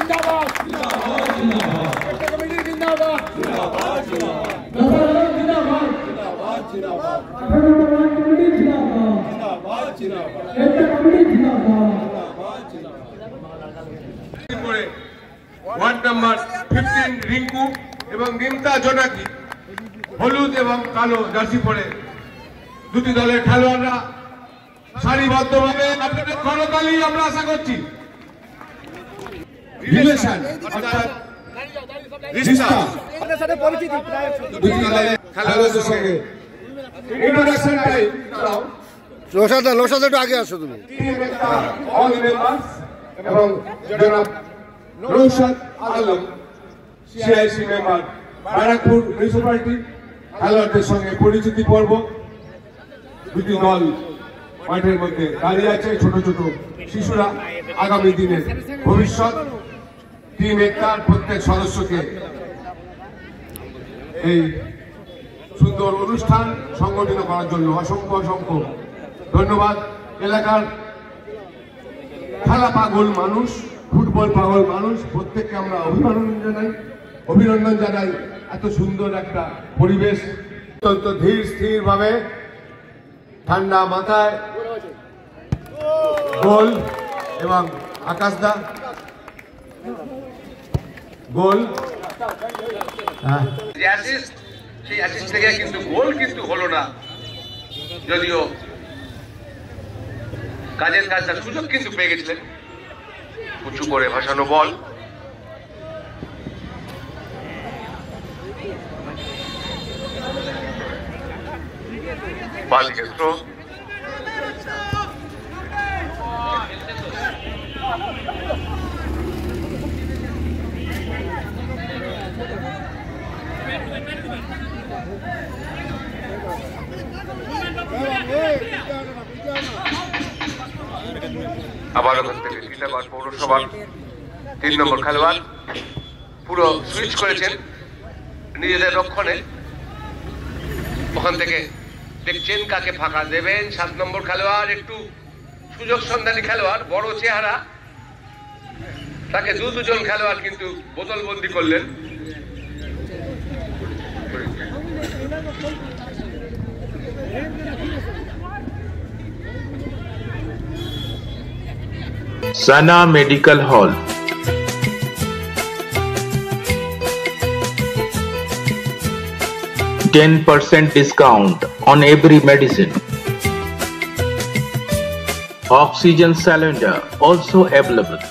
जिंदाबाद एक्टा कमेटी जिंदाबाद ward number 15 Rinku এবং নিমতা জোনাকি হলুদ এবং কালো জার্সি পরে দুটি দলের খেলোয়াড়রা সারিবদ্ধভাবে আপনাদের করতালি আমরা আশা করছি। রিলেশন অর্থাৎ রিশতা আপনাদের সাথে পরিচিতি প্রায় দুটি দলের খেলোয়াড়দের সঙ্গে ইন্ট্রোডাকশন টাইম লোসাদা একটু আগে আসো তুমি। অল মেম্বার্স এবং জনাব রৌশাদ আলম সিআইসি মেম্বার বারকপুর মিউনিসিপ্যালিটি খেলোয়াড়দের সঙ্গে পরিচিতি পর্ব। দুটি দল মাঠের মধ্যে দাঁড়িয়ে আছে, ছোট ছোট শিশুরা আগামী দিনের ভবিষ্যৎ। টিম একতার প্রত্যেক সদস্যকে এই সুন্দর অনুষ্ঠান সংগঠিত করার জন্য অসংখ্য অসংখ্য ধন্যবাদ। এলাকার খেলা পাগল মানুষ, ফুটবল পাগল মানুষ, প্রত্যেককে আমরা অভিনন্দন জানাই। এত সুন্দর একটা পরিবেশ, অত্যন্ত ধীর স্থির ভাবে ঠান্ডা মাথায় গোল এবং আকাশদা গোল সেই অ্যাসিস্ট থেকে কিন্তু গোল কিন্তু হলো না, যদিও কাজের কাজটা সুযোগ কিন্তু পেয়ে গেছিলেন। উঁচু করে ভাসানো বল, বালকে থ্রো, আবার ওখান থেকে সীতাগঞ্জ পৌরসভার 3 নম্বর খেলোয়াড় পুরো সুইচ করেছেন নিজেদের রক্ষণে। ওখান থেকে দেখছেন কাকে ফাঁকা দেবেন। 7 নম্বর খেলোয়াড় একটু সুযোগ সন্ধানী খেলোয়াড়, বড় চেহারা, তাকে দুজন খেলোয়াড় কিন্তু বোতলবন্দি করলেন। Sana Medical Hall. 10% discount on every medicine. Oxygen cylinder also available.